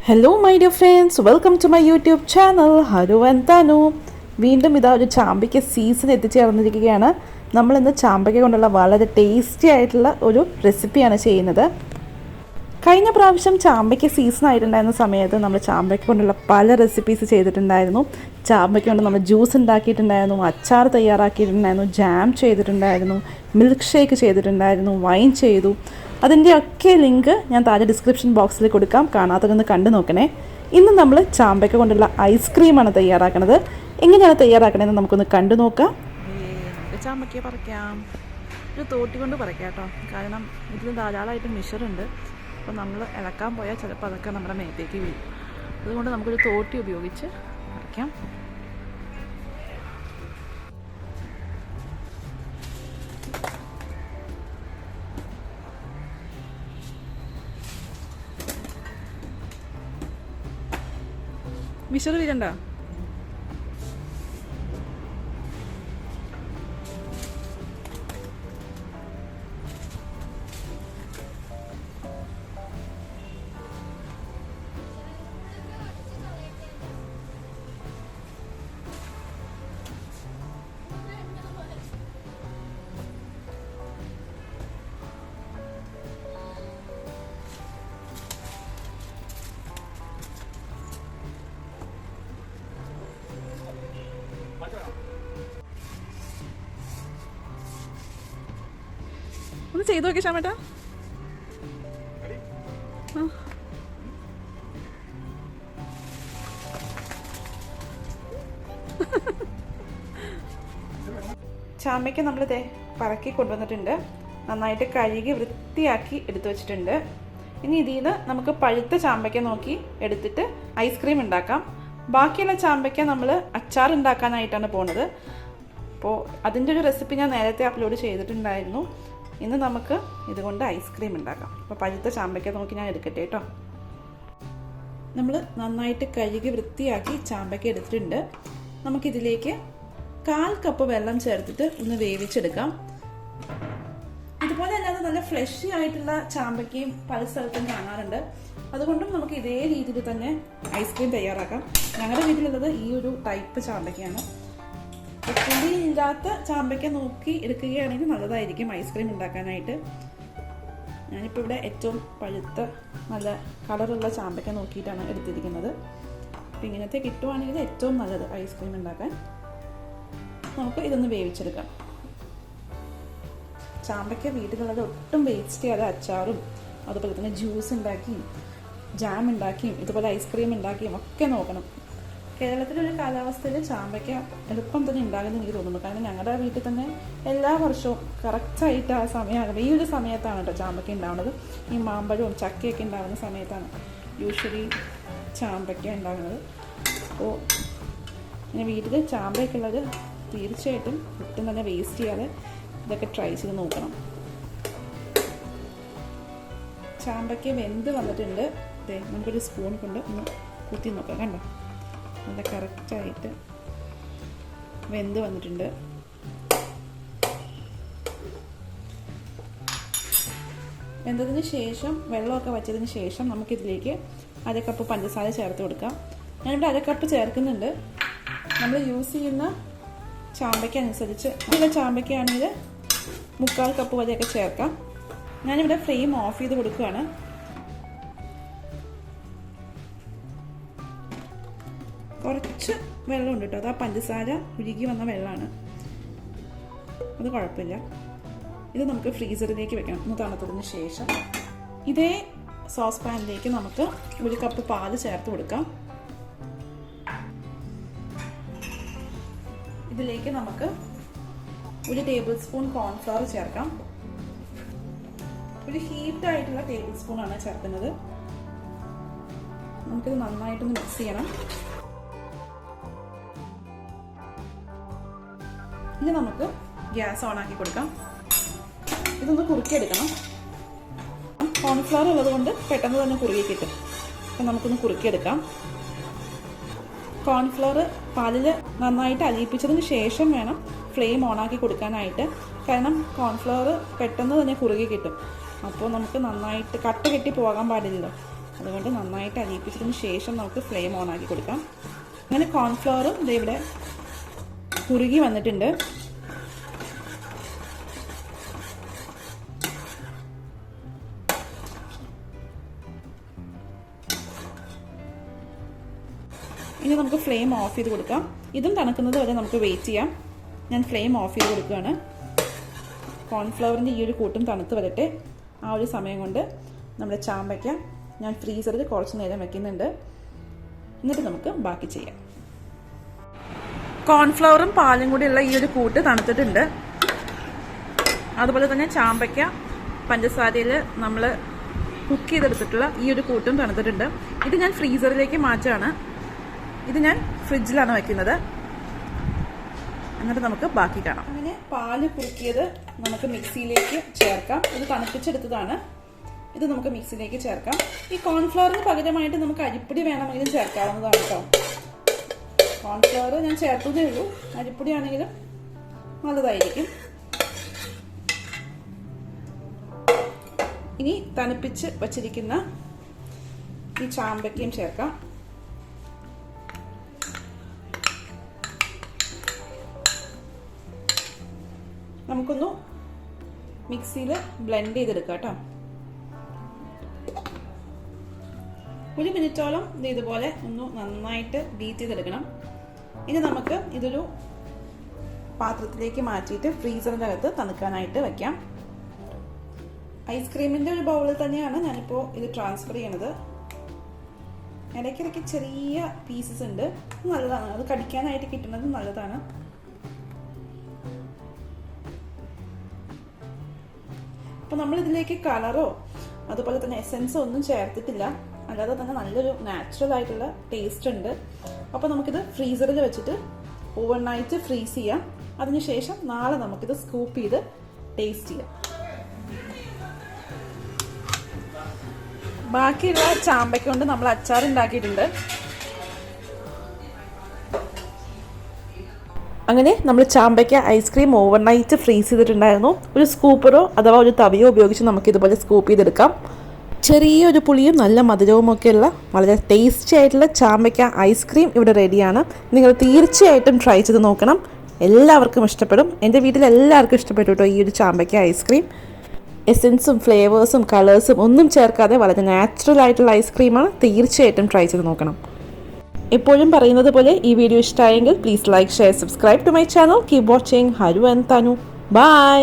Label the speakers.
Speaker 1: Hello my dear friends, welcome to my YouTube channel. Hello എന്താനു വീണ്ടും ഇതാ ഒരു ചാമ്പയ്ക്ക സീസൺ എത്തിച്ചേർന്നിരിക്കുകയാണ്. നമ്മളിന്ന് ചാമ്പയ്ക്ക കൊണ്ടുള്ള വളരെ ടേസ്റ്റി ആയിട്ടുള്ള ഒരു റെസിപ്പിയാണ് ചെയ്യുന്നത്. കഴിഞ്ഞ പ്രാവശ്യം ചാമ്പയ്ക്ക സീസൺ ആയിട്ടുണ്ടായിരുന്ന സമയത്ത് നമ്മൾ ചാമ്പയ്ക്ക കൊണ്ടുള്ള പല റെസിപ്പീസ് ചെയ്തിട്ടുണ്ടായിരുന്നു. ചാമ്പയ്ക്ക കൊണ്ട് നമ്മൾ ജ്യൂസ് ഉണ്ടാക്കിയിട്ടുണ്ടായിരുന്നു, അച്ചാർ തയ്യാറാക്കിയിട്ടുണ്ടായിരുന്നു, ജാം ചെയ്തിട്ടുണ്ടായിരുന്നു, മിൽക്ക് ഷേക്ക് ചെയ്തിട്ടുണ്ടായിരുന്നു, വൈൻ ചെയ്തു. അതിൻ്റെയൊക്കെ ലിങ്ക് ഞാൻ താഴെ ഡിസ്ക്രിപ്ഷൻ ബോക്സിൽ കൊടുക്കാം, കാണാത്തതൊന്ന് കണ്ടു നോക്കണേ. ഇന്ന് നമ്മൾ ചാമ്പയ്ക്ക കൊണ്ടുള്ള ഐസ്ക്രീമാണ് തയ്യാറാക്കുന്നത്. എങ്ങനെയാണ് തയ്യാറാക്കണമെന്ന് നമുക്കൊന്ന് കണ്ടു നോക്കാം. ചാമ്പയ്ക്ക പറിക്കാം, ഒരു തോട്ടി കൊണ്ട് പറിക്കാം കേട്ടോ, കാരണം ഇതിൽ ധാരാളമായിട്ട് മിഷറുണ്ട്. അപ്പോൾ നമ്മൾ ഇളക്കാൻ പോയാൽ ചിലപ്പോൾ അതൊക്കെ നമ്മുടെ മേത്തേക്ക് വീഴും. അതുകൊണ്ട് നമുക്കൊരു തോട്ടി ഉപയോഗിച്ച് പറിക്കാം. മിഷർ വീഴണ്ട. ഒന്ന് ചെയ്തു നോക്കി ശ്യാമേട്ടാ. ചാമ്പയ്ക്ക നമ്മളിതേ പറക്കി കൊണ്ടുവന്നിട്ടുണ്ട്, നന്നായിട്ട് കഴുകി വൃത്തിയാക്കി എടുത്തു വെച്ചിട്ടുണ്ട്. ഇനി ഇതിൽ നിന്ന് നമുക്ക് പഴുത്ത ചാമ്പയ്ക്ക നോക്കി എടുത്തിട്ട് ഐസ്ക്രീം ഉണ്ടാക്കാം. ബാക്കിയുള്ള ചാമ്പയ്ക്ക നമ്മൾ അച്ചാർ ഉണ്ടാക്കാനായിട്ടാണ് പോണത്. അപ്പോൾ അതിൻ്റെ ഒരു റെസിപ്പി ഞാൻ നേരത്തെ അപ്ലോഡ് ചെയ്തിട്ടുണ്ടായിരുന്നു. ഇന്ന് നമുക്ക് ഇതുകൊണ്ട് ഐസ്ക്രീം ഉണ്ടാക്കാം. അപ്പോൾ പഴുത്ത ചാമ്പയ്ക്ക നോക്കി ഞാൻ എടുക്കട്ടെ കേട്ടോ. നമ്മൾ നന്നായിട്ട് കഴുകി വൃത്തിയാക്കി ചാമ്പയ്ക്ക എടുത്തിട്ടുണ്ട്. നമുക്കിതിലേക്ക് 1/4 കപ്പ് വെള്ളം ചേർത്തിട്ട് ഒന്ന് വേവിച്ചെടുക്കാം. ഇതുപോലെ അല്ലാതെ നല്ല ഫ്ലഷി ആയിട്ടുള്ള ചാമ്പയ്ക്കയും പല സ്ഥലത്തും കാണാറുണ്ട്. അതുകൊണ്ടും നമുക്ക് ഇതേ രീതിയിൽ തന്നെ ഐസ്ക്രീം തയ്യാറാക്കാം. ഞങ്ങളുടെ വീട്ടിലുള്ളത് ഈ ഒരു ടൈപ്പ് ചാമ്പയ്ക്കയാണ്. പുളി ഇല്ലാത്ത ചാമ്പയ്ക്ക നോക്കി എടുക്കുകയാണെങ്കിൽ നല്ലതായിരിക്കും ഐസ്ക്രീം ഉണ്ടാക്കാനായിട്ട്. ഞാനിപ്പോൾ ഇവിടെ ഏറ്റവും പഴുത്ത നല്ല കളറുള്ള ചാമ്പയ്ക്ക നോക്കിയിട്ടാണ് എടുത്തിരിക്കുന്നത്. അപ്പോൾ ഇങ്ങനത്തെ കിട്ടുവാണെങ്കിൽ ഏറ്റവും നല്ലത് ഐസ്ക്രീം ഉണ്ടാക്കാൻ. നമുക്ക് ഇതൊന്ന് വേവിച്ചെടുക്കാം. ചാമ്പയ്ക്ക വീട്ടിലുള്ളത് ഒട്ടും വേസ്റ്റ് ചെയ്യാതെ അച്ചാറും അതുപോലെ തന്നെ ജ്യൂസ് ഉണ്ടാക്കിയും ജാം ഉണ്ടാക്കിയും ഇതുപോലെ ഐസ്ക്രീം ഉണ്ടാക്കിയും ഒക്കെ നോക്കണം. കേരളത്തിലൊരു കാലാവസ്ഥയിൽ ചാമ്പയ്ക്ക എളുപ്പം തന്നെ ഉണ്ടാകുമെന്ന് എനിക്ക് തോന്നുന്നു. കാരണം ഞങ്ങളുടെ വീട്ടിൽ തന്നെ എല്ലാ വർഷവും കറക്റ്റായിട്ട് ആ സമയമാകുമ്പോൾ ഈ ഒരു സമയത്താണ് കേട്ടോ ചാമ്പയ്ക്ക ഉണ്ടാവുന്നത്. ഈ മാമ്പഴവും ചക്കയൊക്കെ ഉണ്ടാകുന്ന സമയത്താണ് യൂഷ്വലി ചാമ്പയ്ക്ക ഉണ്ടാകുന്നത്. അപ്പോൾ പിന്നെ വീട്ടിൽ ചാമ്പയൊക്കെ ഉള്ളത് തീർച്ചയായിട്ടും ഒട്ടും തന്നെ വേസ്റ്റ് ചെയ്യാതെ ഇതൊക്കെ ട്രൈ ചെയ്ത് നോക്കണം. ചാമ്പയ്ക്ക വെന്ത് വന്നിട്ടുണ്ട്. അതെ, നമുക്കൊരു സ്പൂൺ കൊണ്ട് ഒന്ന് കുത്തി നോക്കാം. കണ്ടോ, നല്ല കറക്റ്റായിട്ട് വെന്ത് വന്നിട്ടുണ്ട്. വെന്തതിന് ശേഷം വെള്ളമൊക്കെ വച്ചതിന് ശേഷം നമുക്കിതിലേക്ക് 1/2 കപ്പ് പഞ്ചസാര ചേർത്ത് കൊടുക്കാം. ഞാനിവിടെ 1/2 കപ്പ് ചേർക്കുന്നുണ്ട്. നമ്മൾ യൂസ് ചെയ്യുന്ന ചാമ്പയ്ക്ക അനുസരിച്ച്, നല്ല ചാമ്പയ്ക്കയാണെങ്കിൽ 3/4 കപ്പ് വരെയൊക്കെ ചേർക്കാം. ഞാനിവിടെ ഫ്ലെയിം ഓഫ് ചെയ്ത് കൊടുക്കുകയാണ്. കുറച്ച് വെള്ളമുണ്ട് കേട്ടോ, അത് ആ പഞ്ചസാര ഉരുകി വന്ന വെള്ളമാണ്, അത് കുഴപ്പമില്ല. ഇത് നമുക്ക് ഫ്രീസറിലേക്ക് വെക്കണം. ഒന്ന് തണുത്തതിന് ശേഷം ഇതേ സോസ് പാനിലേക്ക് നമുക്ക് 1 കപ്പ് പാല് ചേർത്ത് കൊടുക്കാം. ഇതിലേക്ക് നമുക്ക് 1 ടേബിൾ സ്പൂൺ കോൺഫ്ലവർ ചേർക്കാം. ഒരു ഹീറ്റ് ആയിട്ടുള്ള ടേബിൾ സ്പൂണാണ് ചേർക്കുന്നത്. നമുക്കിത് നന്നായിട്ടൊന്ന് മിക്സ് ചെയ്യണം. ഇനി നമുക്ക് ഗ്യാസ് ഓൺ ആക്കി കൊടുക്കാം. ഇതൊന്ന് കുറുക്കിയെടുക്കണം. കോൺഫ്ലവർ ഉള്ളതുകൊണ്ട് പെട്ടെന്ന് തന്നെ കുറുകി കിട്ടും. അപ്പം നമുക്കൊന്ന് കുറുക്കിയെടുക്കാം. കോൺഫ്ലവർ പാലിൽ നന്നായിട്ട് അലിയിപ്പിച്ചതിന് ശേഷം വേണം ഫ്ലെയിം ഓണാക്കി കൊടുക്കാനായിട്ട്. കാരണം കോൺഫ്ലവർ പെട്ടെന്ന് തന്നെ കുറുകി കിട്ടും. അപ്പോൾ നമുക്ക് നന്നായിട്ട് കട്ട കെട്ടി പോകാൻ പാടില്ലല്ലോ. അതുകൊണ്ട് നന്നായിട്ട് അലിയിപ്പിച്ചതിന് ശേഷം നമുക്ക് ഫ്ലെയിം ഓൺ ആക്കി കൊടുക്കാം. അങ്ങനെ കോൺഫ്ലവറും ഇവിടെ കുറുകി വന്നിട്ടുണ്ട്. ഇനി നമുക്ക് ഫ്ലെയിം ഓഫ് ചെയ്ത് കൊടുക്കാം. ഇതും തണുക്കുന്നത് വരെ നമുക്ക് വെയിറ്റ് ചെയ്യാം. ഞാൻ ഫ്ലെയിം ഓഫ് ചെയ്ത് കൊടുക്കുകയാണ്. കോൺഫ്ലവറിൻ്റെ ഈ ഒരു കൂട്ടും തണുത്ത് വരട്ടെ. ആ ഒരു സമയം കൊണ്ട് നമ്മുടെ ചാമ്പയ്ക്ക ഞാൻ ഫ്രീസറിൽ കുറച്ച് നേരം വെക്കുന്നുണ്ട്. എന്നിട്ട് നമുക്ക് ബാക്കി ചെയ്യാം. കോൺഫ്ലവറും പാലും കൂടിയുള്ള ഈ ഒരു കൂട്ട് തണുത്തിട്ടുണ്ട്. അതുപോലെ തന്നെ ചാമ്പയ്ക്ക പഞ്ചസാരയിൽ നമ്മൾ കുക്ക് ചെയ്തെടുത്തിട്ടുള്ള ഈ ഒരു കൂട്ടും തണുത്തിട്ടുണ്ട്. ഇത് ഞാൻ ഫ്രീസറിലേക്ക് മാറ്റുകയാണ്. ഇത് ഞാൻ ഫ്രിഡ്ജിലാണ് വയ്ക്കുന്നത്. എന്നിട്ട് നമുക്ക് ബാക്കി കാണാം. അങ്ങനെ പാല് കുറുക്കിയത് നമുക്ക് മിക്സിയിലേക്ക് ചേർക്കാം. ഇത് തണുപ്പിച്ചെടുത്തതാണ്. ഇത് നമുക്ക് മിക്സിയിലേക്ക് ചേർക്കാം. ഈ കോൺഫ്ലവറിന് പകരമായിട്ട് നമുക്ക് അരിപ്പൊടി വേണമെങ്കിലും ചേർക്കാവുന്നതാണ് കേട്ടോ. കോൺഫ്ലവർ ഞാൻ ചേർത്തതേ ഉള്ളൂ. അരിപ്പൊടി ആണെങ്കിലും നല്ലതായിരിക്കും. ഇനി തണുപ്പിച്ച് വച്ചിരിക്കുന്ന ഈ ചാമ്പയ്ക്കയും ചേർക്കാം. നമുക്കൊന്ന് മിക്സിയിൽ ബ്ലെൻഡ് ചെയ്തെടുക്കാം കേട്ടോ. 1 മിനിറ്റോളം ഇതുപോലെ ഒന്ന് നന്നായിട്ട് ബീറ്റ് ചെയ്തെടുക്കണം. ഇനി നമുക്ക് ഇതൊരു പാത്രത്തിലേക്ക് മാറ്റിയിട്ട് ഫ്രീസറിൻ്റെ അകത്ത് തണുക്കാനായിട്ട് വയ്ക്കാം. ഐസ്ക്രീമിൻ്റെ ഒരു ബൗളിൽ തന്നെയാണ് ഞാനിപ്പോൾ ഇത് ട്രാൻസ്ഫർ ചെയ്യണത്. ഇടയ്ക്കിടയ്ക്ക് ചെറിയ പീസസ് ഉണ്ട്. നല്ലതാണ്, അത് കടിക്കാനായിട്ട് കിട്ടുന്നത് നല്ലതാണ്. അപ്പോൾ നമ്മളിതിലേക്ക് കളറോ അതുപോലെ തന്നെ എസെൻസോ ഒന്നും ചേർത്തിട്ടില്ല. അല്ലാതെ തന്നെ നല്ലൊരു നാച്ചുറൽ ആയിട്ടുള്ള ടേസ്റ്റ് ഉണ്ട്. അപ്പോൾ നമുക്കിത് ഫ്രീസറിൽ വെച്ചിട്ട് ഓവർനൈറ്റ് ഫ്രീസ് ചെയ്യാം. അതിനുശേഷം നാളെ നമുക്കിത് സ്കൂപ്പ് ചെയ്ത് ടേസ്റ്റ് ചെയ്യാം. ബാക്കിയുള്ള ചാമ്പയ്ക്ക കൊണ്ട് നമ്മൾ അച്ചാർ ഉണ്ടാക്കിയിട്ടുണ്ട്. അങ്ങനെ നമ്മൾ ചാമ്പയ്ക്ക ഐസ്ക്രീം ഓവർനൈറ്റ് ഫ്രീസ് ചെയ്തിട്ടുണ്ടായിരുന്നു. ഒരു സ്കൂപ്പറോ അഥവാ ഒരു തവിയോ ഉപയോഗിച്ച് നമുക്കിതുപോലെ സ്കൂപ്പ് ചെയ്തെടുക്കാം. ചെറിയൊരു പുളിയും നല്ല മധുരവും ഒക്കെയുള്ള വളരെ ടേസ്റ്റി ആയിട്ടുള്ള ചാമ്പയ്ക്ക ഐസ്ക്രീം ഇവിടെ റെഡിയാണ്. നിങ്ങൾ തീർച്ചയായിട്ടും ട്രൈ ചെയ്ത് നോക്കണം. എല്ലാവർക്കും ഇഷ്ടപ്പെടും. എൻ്റെ വീട്ടിൽ എല്ലാവർക്കും ഇഷ്ടപ്പെട്ടു കേട്ടോ ഈ ഒരു ചാമ്പയ്ക്ക ഐസ്ക്രീം. എസെൻസും ഫ്ലേവേഴ്സും കളേഴ്സും ഒന്നും ചേർക്കാതെ വളരെ നാച്ചുറൽ ആയിട്ടുള്ള ഐസ്ക്രീമാണ്. തീർച്ചയായിട്ടും ട്രൈ ചെയ്ത് നോക്കണം. എപ്പോഴും പറയുന്നത് പോലെ ഈ വീഡിയോ ഇഷ്ടമായെങ്കിൽ please like, share, subscribe to my channel. Keep watching. Haru and Tanu. By.